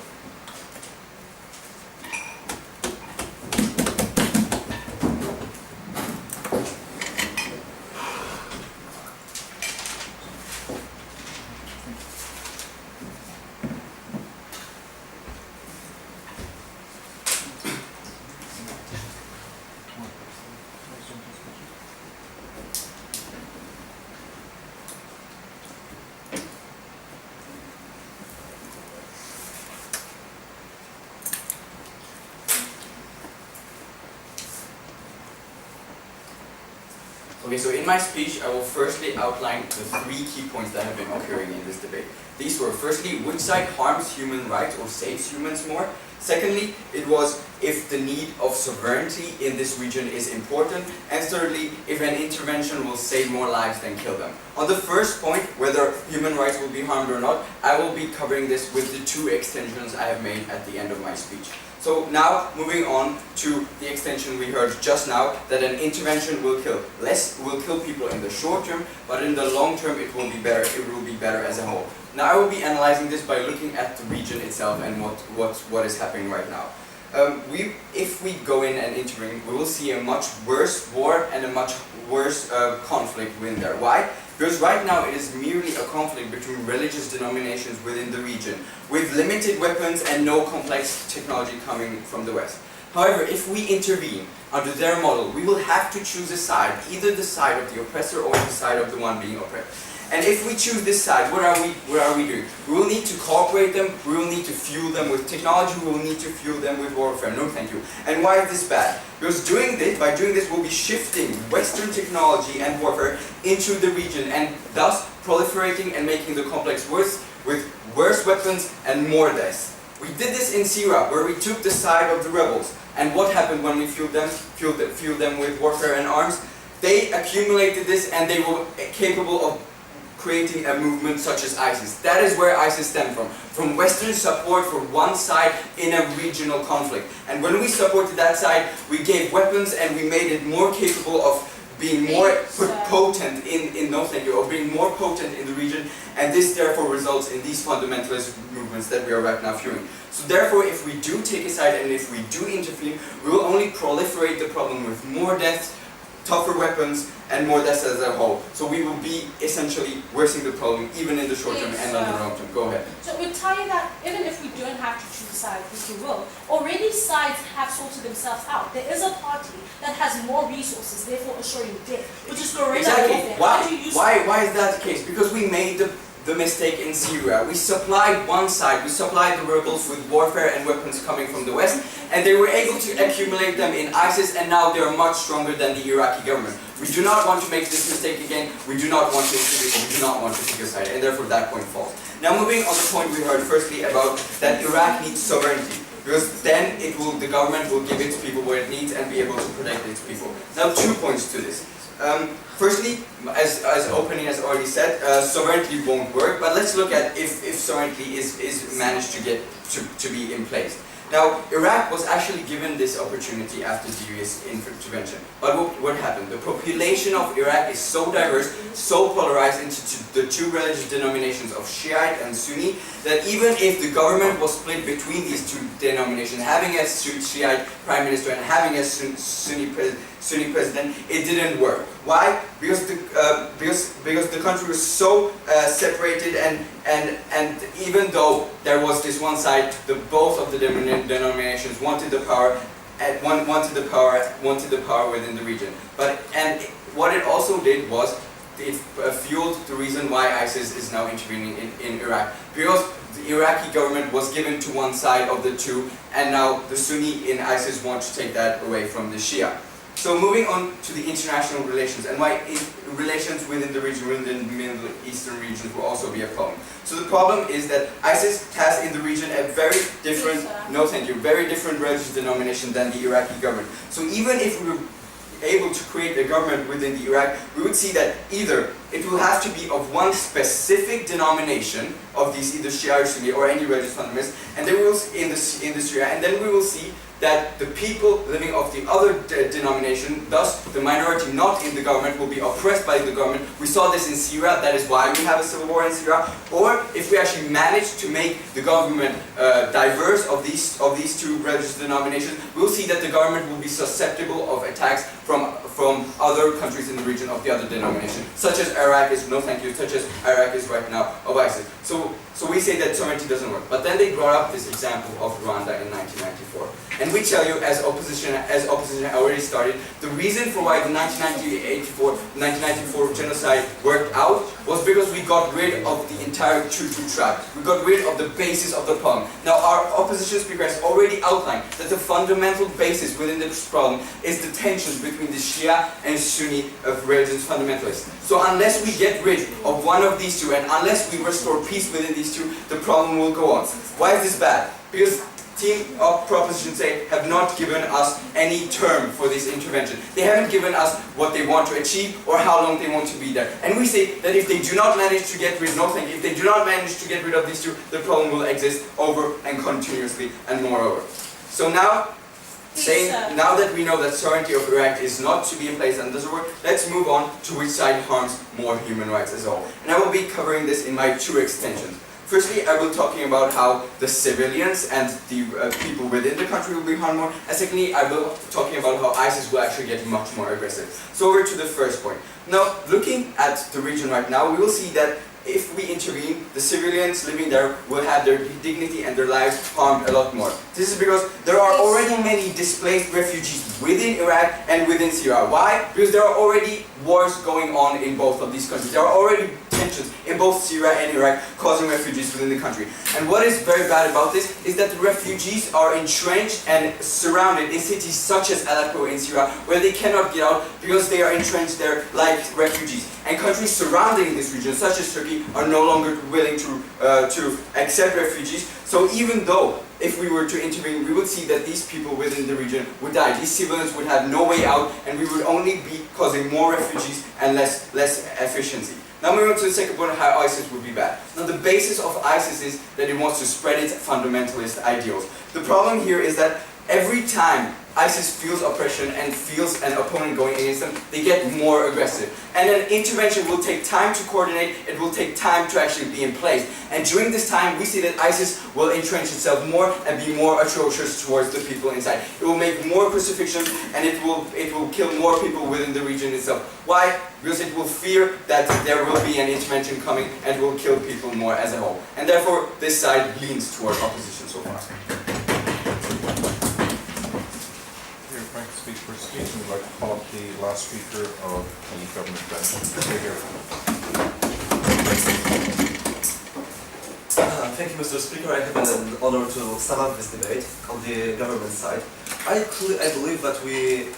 Okay, so in my speech, I will firstly outline the 3 key points that have been occurring in this debate. These were, firstly, which side harms human rights or saves humans more? Secondly, it was if the need of sovereignty in this region is important. And thirdly, if an intervention will save more lives than kill them. On the first point, whether human rights will be harmed or not, I will be covering this with the 2 extensions I have made at the end of my speech. So now, moving on to the extension we heard just now, that an intervention will kill people in the short term, but in the long term it will be better as a whole. Now I will be analyzing this by looking at the region itself and what is happening right now. If we go in and intervene, we will see a much worse war and a much worse conflict within there. Why? Because right now it is merely a conflict between religious denominations within the region, with limited weapons and no complex technology coming from the West. However, if we intervene under their model, we will have to choose a side, either the side of the oppressor or the side of the one being oppressed. And if we choose this side, what are we doing? We will need to cooperate them, we will need to fuel them with technology, we will need to fuel them with warfare. No thank you. And why is this bad? Because by doing this, we'll be shifting Western technology and warfare into the region and thus proliferating and making the complex worse with worse weapons and more deaths. We did this in Syria, where we took the side of the rebels. And what happened when we fueled them with warfare and arms? They accumulated this and they were capable of creating a movement such as ISIS. That is where ISIS stemmed from Western support for one side in a regional conflict. And when we supported that side, we gave weapons and we made it more capable of being more potent being more potent in the region, and this therefore results in these fundamentalist movements that we are right now fueling. So therefore, if we do take a side and if we do intervene, we will only proliferate the problem with more deaths, tougher weapons, and more deaths as a whole. So we will be essentially worsening the problem even in the short term and on the long term. Go ahead. So we tell you that even if we don't have to choose a side, which we will, already sides have sorted themselves out. There is a party that has more resources, therefore assuring death, which is guerrilla warfare. Why is that the case? Because we made the mistake in Syria. We supplied one side, we supplied the rebels with warfare and weapons coming from the West, and they were able to accumulate them in ISIS, and now they are much stronger than the Iraqi government. We do not want to make this mistake again. We do not want to pick a side, and therefore that point falls. Now moving on the point we heard firstly about that Iraq needs sovereignty, because then the government will give its people what it needs and be able to protect its people. Now 2 points to this. Firstly, as opening has already said, sovereignty won't work, but let's look at if sovereignty is managed to get to be in place. Now, Iraq was actually given this opportunity after the US intervention. But what happened? The population of Iraq is so diverse, so polarized into the 2 religious denominations of Shiite and Sunni, that even if the government was split between these 2 denominations, having a Shiite prime minister and having a Sunni president, it didn't work. Why? Because the country was so separated, and even though there was this one side, both of the denominations wanted the power, wanted the power within the region. And what it also did was it fueled the reason why ISIS is now intervening in Iraq, because the Iraqi government was given to one side of the 2, and now the Sunni in ISIS want to take that away from the Shia. So moving on to the international relations, and why relations within the region, within the Middle Eastern regions will also be a problem. So the problem is that ISIS has in the region a very different, very different religious denomination than the Iraqi government. So even if we were able to create a government within the Iraq, we would see that either it will have to be of one specific denomination of these, either Shia or Sunni or any religious fundamentalists, and then we will in the Syria, and then we will see that the people living of the other denomination, thus the minority not in the government, will be oppressed by the government. We saw this in Syria, that is why we have a civil war in Syria. Or if we actually manage to make the government diverse of these 2 religious denominations, we'll see that the government will be susceptible of attacks from other countries in the region of the other denomination, such as Iraq is right now of ISIS. So we say that sovereignty doesn't work. But then they brought up this example of Rwanda in 1994. And we tell you, as opposition already started, the reason for why the 1994 genocide worked out was because we got rid of the entire Tutu tribe. We got rid of the basis of the problem. Now, our opposition speaker has already outlined that the fundamental basis within this problem is the tensions between the Shia and Sunni religious fundamentalists. So unless we get rid of one of these two, and unless we restore peace within these two, the problem will go on. Why is this bad? Because team of proposition say have not given us any term for this intervention. They haven't given us what they want to achieve or how long they want to be there. And we say that if they do not manage to get rid, if they do not manage to get rid of these two, the problem will exist over and continuously and moreover. So now, now that we know that sovereignty of Iraq is not to be in place and doesn't work, let's move on to which side harms more human rights as a whole. And I will be covering this in my two extensions. Firstly, I will be talking about how the civilians and the people within the country will be harmed more. And secondly, I will be talking about how ISIS will actually get much more aggressive. So over to the first point. Now, looking at the region right now, we will see that if we intervene, the civilians living there will have their dignity and their lives harmed a lot more. This is because there are already many displaced refugees within Iraq and within Syria. Why? Because there are already wars going on in both of these countries. There are already tensions in both Syria and Iraq causing refugees within the country. And what is very bad about this is that the refugees are entrenched and surrounded in cities such as Aleppo in Syria, where they cannot get out because they are entrenched there like refugees. And countries surrounding this region, such as Turkey, are no longer willing to accept refugees. So even though, if we were to intervene, we would see that these people within the region would die. These civilians would have no way out, and we would only be causing more refugees and less efficiency. Now moving on to the second point of how ISIS would be bad. Now the basis of ISIS is that it wants to spread its fundamentalist ideals. The problem here is that every time ISIS feels oppression and feels an opponent going against them, they get more aggressive. And an intervention will take time to coordinate, it will take time to actually be in place. And during this time, we see that ISIS will entrench itself more and be more atrocious towards the people inside. It will make more crucifixions and it will kill more people within the region itself. Why? Because it will fear that there will be an intervention coming and will kill people more as a whole. And therefore, this side leans toward opposition so far. Speak for speech, and we'd like to call up the last speaker of the government bench. Here. Thank you, Mr. Speaker. I have an honor to sum up this debate on the government side. I believe that we've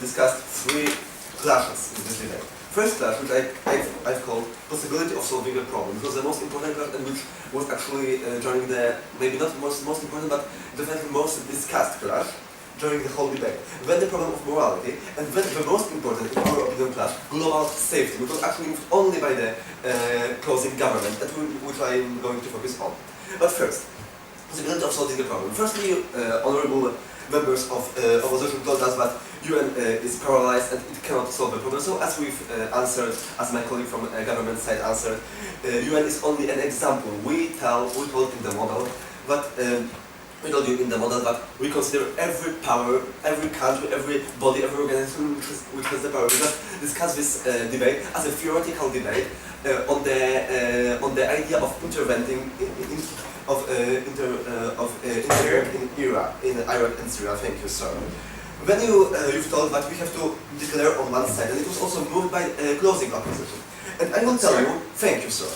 discussed three clashes in this debate. First clash, which I've called possibility of solving a problem. It was the most important clash, and which was actually during the maybe not most important, but definitely most discussed clash during the whole debate. Then the problem of morality, and then the most important in our opinion class, global safety, which was actually moved only by the closing government, which I am going to focus on. But first, possibility of solving the problem. Firstly, honorable members of opposition told us that UN is paralyzed and it cannot solve the problem. So as we've answered, as my colleague from government side answered, UN is only an example. We told in the model that we told you in the model that we consider every power, every country, every body, every organization which has the power. We just discuss this debate as a theoretical debate on the idea of intervening in Iraq and Syria. Thank you, sir. Then you've told that we have to declare on one side, and it was also moved by closing opposition. And I will tell you, thank you, sir.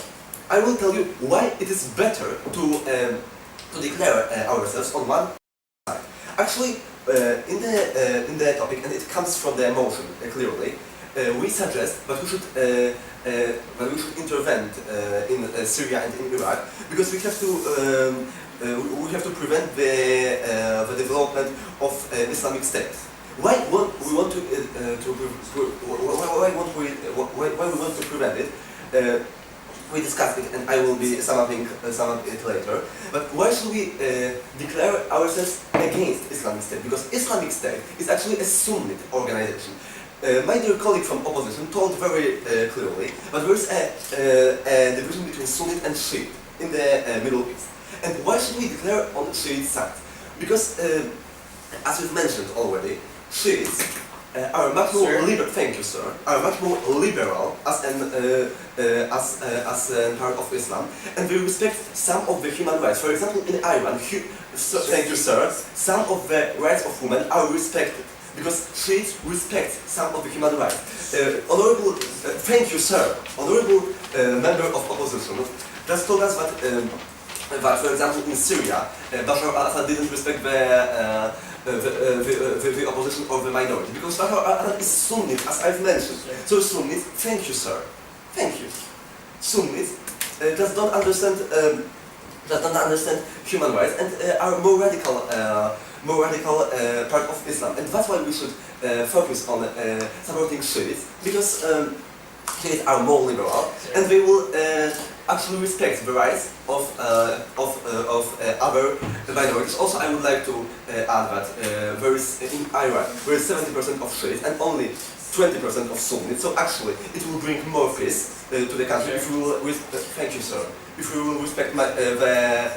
I will tell you why it is better to declare ourselves on one side. Actually, in the topic, and it comes from the motion clearly, we suggest that we should intervene in Syria and in Iraq because we have to prevent the development of Islamic State. Why we want to prevent it? We discussed it, and I will be summing it later. But why should we declare ourselves against Islamic State? Because Islamic State is actually a Sunni organization. My dear colleague from opposition told very clearly that there is a division between Sunni and Shiite in the Middle East. And why should we declare on Shiite side? Because, as we've mentioned already, Shiites are much more Sir? liberal. Thank you, sir. Are much more liberal as part of Islam, and they respect some of the human rights. For example, in Iran, thank you, sir. Some of the rights of women are respected because Shiites respect some of the human rights. Honorable, thank you, sir. Honorable member of opposition just told us that. That, for example, in Syria, Bashar al-Assad didn't respect the opposition or the minority, because Bashar al-Assad is Sunnit, as I've mentioned. So Sunnit, thank you, sir. Thank you. Sunnit just don't understand human rights and are more radical part of Islam, and that's why we should focus on supporting Shiites, because Shiites are more liberal and they will actually respect the rights of other minorities. Also, I would like to add that there is in Iran there is 70% of Shiites and only 20% of Sunnis. So actually, it will bring more peace to the country if we will. Thank you, sir. If we will respect the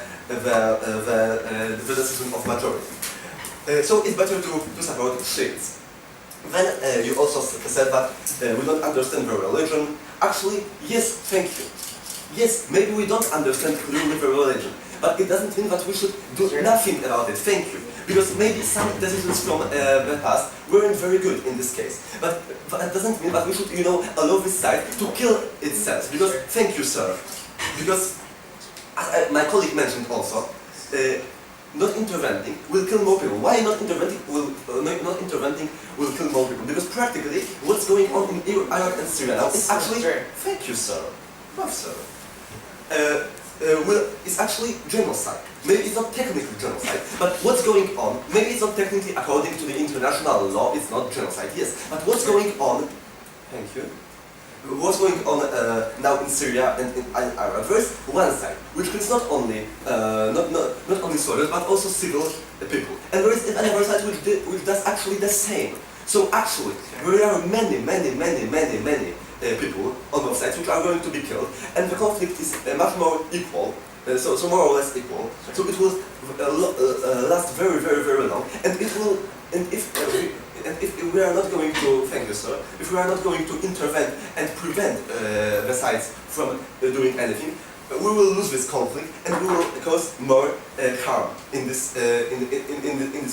decision of majority. So it's better to support Shiites. Then you also said that we don't understand the religion. Actually, yes, thank you. Yes, maybe we don't understand really the religion, but it doesn't mean that we should do nothing about it. Thank you. Because maybe some decisions from the past weren't very good in this case. But that doesn't mean that we should, allow this side to kill itself. Because, thank you, sir. Because, as my colleague mentioned also, not interventing will kill more people. Why not interventing will kill more people? Because practically, what's going on in Iraq and Syria now is actually... Thank you, sir. Well, sir. It's actually genocide. Maybe it's not technically genocide, but what's going on, maybe it's not technically according to the international law, it's not genocide, yes, but what's going on, thank you, what's going on now in Syria and in Iraq? There is one side, which is not only soldiers, but also civil people, and there is another side which does actually the same. So actually, there are many people on both sides which are going to be killed, and the conflict is much more equal, so more or less equal. So it will last very long, and if we are not going to, thank you, sir, if we are not going to intervene and prevent the sides from doing anything, we will lose this conflict and we will cause more harm in this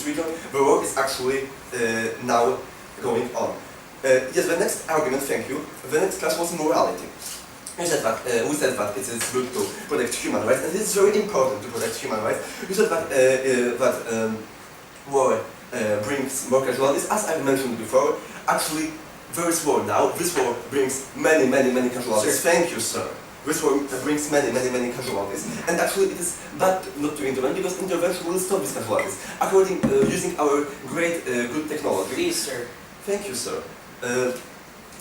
region. The war is actually now going on. Yes, the next argument, thank you, the next class was morality. We said that it is good to protect human rights, and it is very important to protect human rights. We said that war brings more casualties. As I mentioned before, actually, there is war now. This war brings many casualties. Sir. Thank you, sir. This war brings many casualties, and actually it is bad not to intervene, because intervention will stop these casualties, according using our great good technology. Please, sir. Thank you, sir.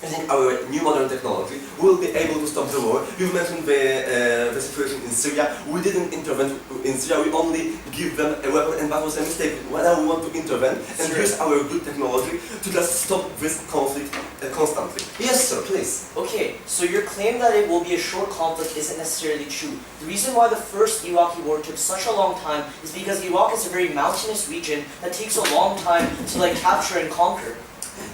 Using our new modern technology, we will be able to stop the war. You mentioned the situation in Syria. We didn't intervene in Syria, we only give them a weapon, and that was a mistake. Now we want to intervene and use our good technology to just stop this conflict constantly. Yes, sir, please. Okay, so your claim that it will be a short conflict isn't necessarily true. The reason why the first Iraqi war took such a long time is because Iraq is a very mountainous region that takes a long time to capture and conquer.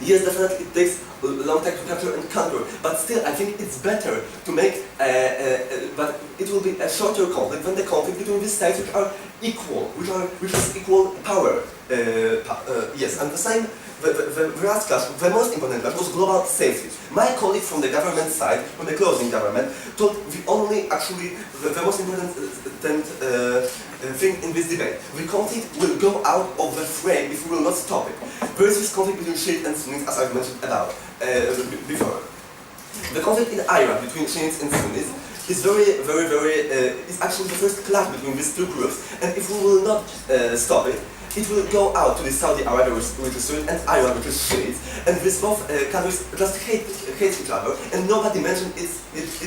Yes, definitely it takes a long time to capture and conquer, but still I think it's better to make, but it will be a shorter conflict than the conflict between these sides which are equal, which has equal power. Yes, and the same, the last class, the most important class was global safety. My colleague from the government side, from the closing government, told the only, actually, the most important thing in this debate. The conflict will go out of the frame if we will not stop it. There is this conflict between Shiites and Sunnis, as I've mentioned about before. The conflict in Iraq between Shiites and Sunnis is is actually the first clash between these two groups, and if we will not stop it, it will go out to the Saudi Arabia, which is Sunni, and Iran, which is Shiites, and these both countries just hate each other, and nobody mentioned it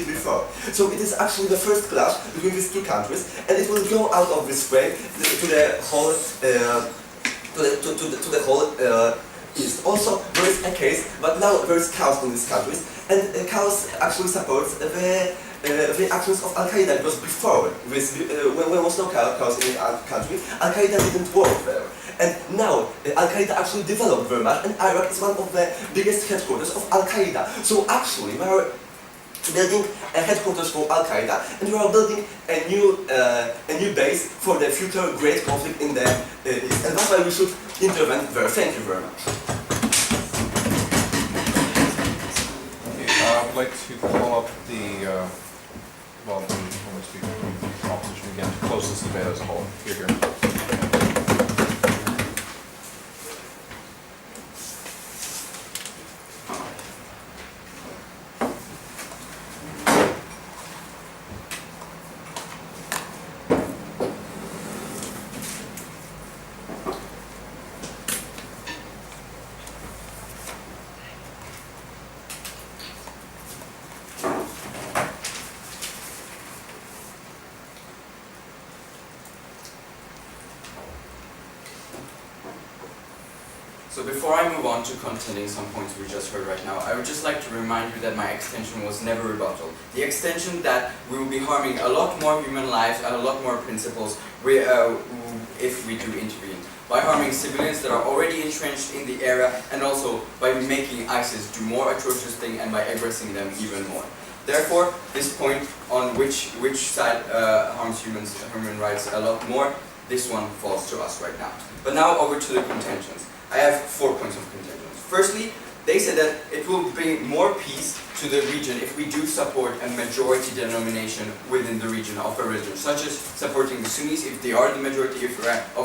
before. So it is actually the first clash between these two countries, and it will go out of this frame to the whole East. Also, there is a case, but now there is chaos in these countries, and chaos actually supports the the actions of Al-Qaeda, because before, when there was no chaos in the country, Al-Qaeda didn't work there. And now, Al-Qaeda actually developed very much, and Iraq is one of the biggest headquarters of Al-Qaeda. So actually, we are building a headquarters for Al-Qaeda, and we are building a new base for the future great conflict in the East. And that's why we should intervene there. Thank you very much. Okay, I'd like to call up the speaker from opposition again to close this debate as a whole. Here. So before I move on to contending some points we just heard right now, I would just like to remind you that my extension was never rebuttal. The extension that we will be harming a lot more human lives and a lot more principles if we do intervene. By harming civilians that are already entrenched in the area, and also by making ISIS do more atrocious things and by aggressing them even more. Therefore, this point on which side harms human rights a lot more, this one falls to us right now. But now over to the contentions. I have 4 points of contention. Firstly, they said that it will bring more peace to the region if we do support a majority denomination within the region of a religion, such as supporting the Sunnis if they are the majority of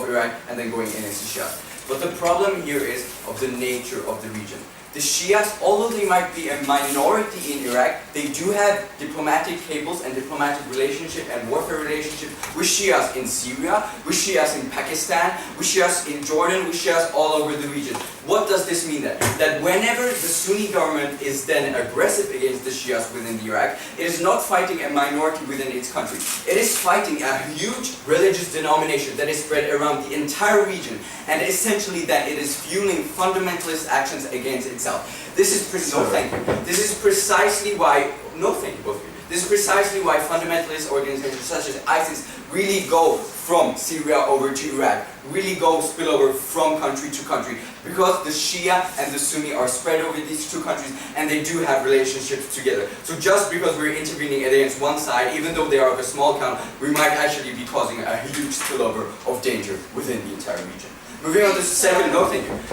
Iraq, and then going in as the Shias. But the problem here is of the nature of the region. The Shias, although they might be a minority in Iraq, they do have diplomatic cables and diplomatic relationship and warfare relationship with Shias in Syria, with Shias in Pakistan, with Shias in Jordan, with Shias all over the region. What does this mean then? That whenever the Sunni government is then aggressive against the Shias within Iraq, it is not fighting a minority within its country. It is fighting a huge religious denomination that is spread around the entire region, and essentially that it is fueling fundamentalist actions against itself. This is This is precisely why This is precisely why fundamentalist organizations such as ISIS really go from Syria over to Iraq, really go spill over from country to country, because the Shia and the Sunni are spread over these two countries and they do have relationships together. So just because we're intervening against one side, even though they are of a small count, we might actually be causing a huge spillover of danger within the entire region. Moving on to the second,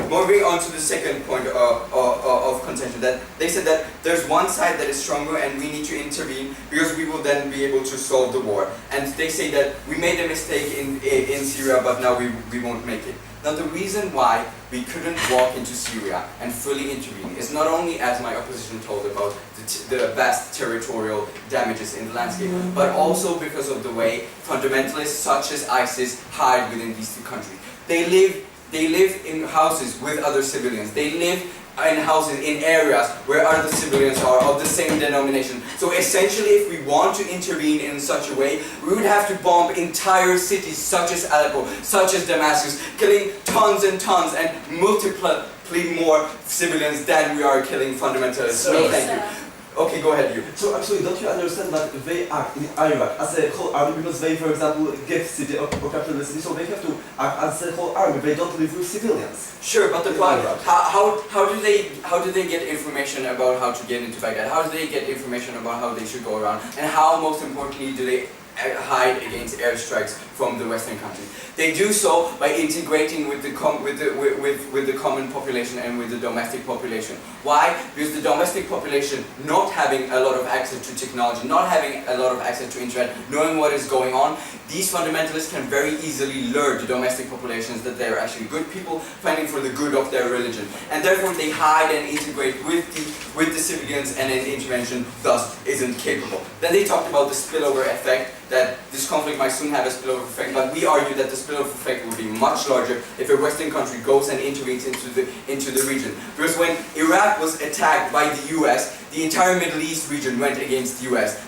Moving on to the second point of contention, that they said that there's one side that is stronger and we need to intervene because we will then be able to solve the war. And they say that we made a mistake in Syria, but now we won't make it. Now the reason why we couldn't walk into Syria and fully intervene is not only, as my opposition told, about the vast territorial damages in the landscape, but also because of the way fundamentalists such as ISIS hide within these two countries. They live in houses with other civilians. They live in houses in areas where other civilians are of the same denomination. So essentially, if we want to intervene in such a way, we would have to bomb entire cities such as Aleppo, such as Damascus, killing tons and tons and multiply more civilians than we are killing fundamentalists. So thank you. Okay, go ahead, you. So actually, don't you understand that they act in Iraq as a whole army because they, for example, get city or capture the city, so they have to act as a whole army. They don't live with civilians. Sure, but the problem, how do they get information about how to get into Baghdad? How do they get information about how they should go around? And how, most importantly, do they hide against airstrikes from the Western countries? They do so by integrating with the common population and with the domestic population. Why? Because the domestic population not having a lot of access to technology, not having a lot of access to internet, knowing what is going on, these fundamentalists can very easily lure the domestic populations that they are actually good people fighting for the good of their religion. And therefore they hide and integrate with the civilians, and an intervention thus isn't capable. Then they talked about the spillover effect, that this conflict might soon have a spillover effect, but we argue that the spillover effect will be much larger if a Western country goes and intervenes into the region. Because when Iraq was attacked by the US the entire Middle East region went against the US,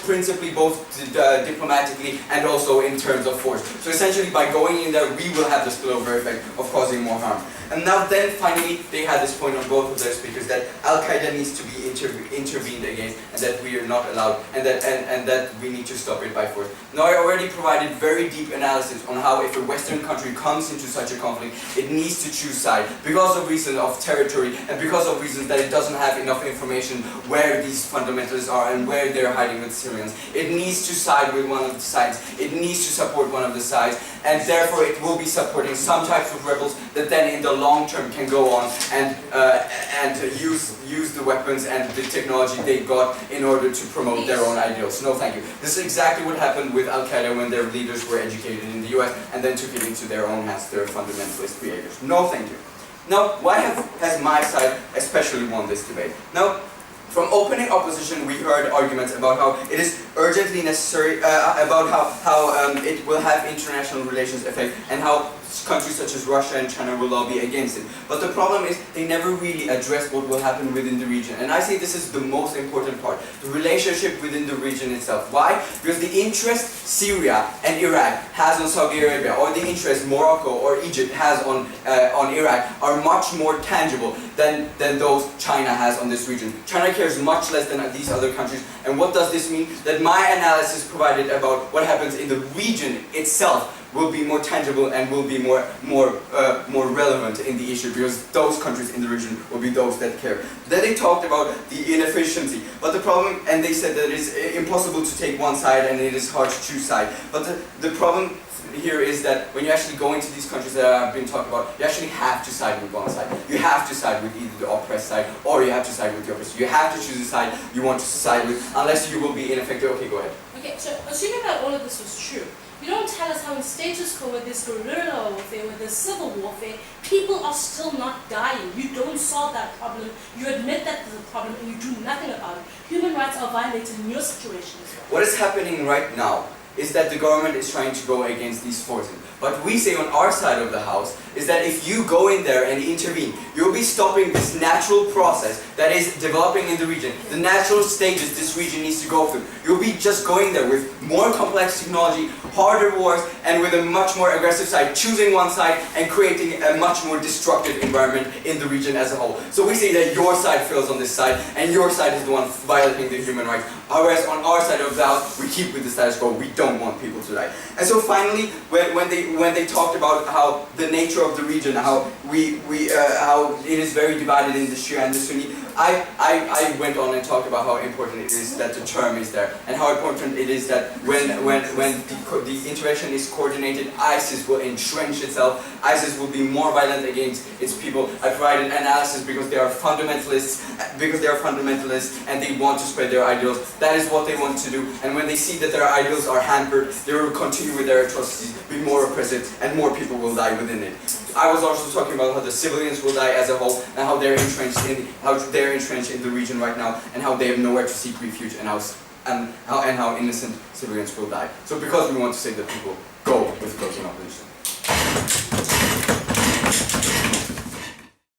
principally diplomatically and also in terms of force. So essentially by going in there, we will have the spillover effect of causing more harm. And now then finally they had this point on both of their speakers that Al-Qaeda needs to be intervened against, and that we are not allowed, and that we need to stop it by force. Now I already provided very deep analysis on how if a Western country comes into such a conflict, it needs to choose side because of reasons of territory and because of reasons that it doesn't have enough information where these fundamentalists are and where they're hiding with Syrians. It needs to side with one of the sides. It needs to support one of the sides, and therefore it will be supporting some types of rebels that then in the long term can go on and use the weapons and the technology they got in order to promote their own ideals. No, thank you. This is exactly what happened with Al-Qaeda when their leaders were educated in the US and then took it into their own hands, their fundamentalist behaviors. No, thank you. Now, why has my side especially won this debate? Now, from opening opposition, we heard arguments about how it is urgently necessary, about how it will have international relations effect, and how countries such as Russia and China will lobby against it. But the problem is they never really address what will happen within the region. And I say this is the most important part, the relationship within the region itself. Why? Because the interest Syria and Iraq has on Saudi Arabia, or the interest Morocco or Egypt has on Iraq, are much more tangible than those China has on this region. China cares much less than these other countries. And what does this mean? That my analysis provided about what happens in the region itself will be more tangible and will be more relevant in the issue, because those countries in the region will be those that care. Then they talked about the inefficiency, but the problem, and they said that it's impossible to take one side and it is hard to choose side. But the problem here is that when you actually go into these countries that I've been talking about, you actually have to side with one side. You have to side with either the oppressed side or you have to side with the oppressed. You have to choose a side you want to side with, unless you will be ineffective. Okay, go ahead. Okay, so assuming that all of this was true, you don't tell us how in status quo, with this guerrilla warfare, with this civil warfare, people are still not dying. You don't solve that problem. You admit that there's a problem and you do nothing about it. Human rights are violated in your situation as well. What is happening right now is that the government is trying to go against these forces. What we say on our side of the house is that if you go in there and intervene, you'll be stopping this natural process that is developing in the region, the natural stages this region needs to go through. You'll be just going there with more complex technology, harder wars, and with a much more aggressive side, choosing one side and creating a much more destructive environment in the region as a whole. So we say that your side fails on this side, and your side is the one violating the human rights. Whereas on our side of the house, we keep with the status quo. We don't want people to die. And so finally, when they talked about how the nature of the region, how how it is very divided in the Shia and the Sunni, I went on and talked about how important it is that the term is there, and how important it is that when the intervention is coordinated, ISIS will entrench itself. ISIS will be more violent against its people. I provided analysis because they are fundamentalists, and they want to spread their ideals. That is what they want to do. And when they see that their ideals are hampered, they will continue with their atrocities, be more oppressive, and more people will die within it. I was also talking about how the civilians will die as a whole, and how they're entrenched in the region right now, and how they have nowhere to seek refuge, and how innocent civilians will die. So because we want to save the people, go with closing opposition.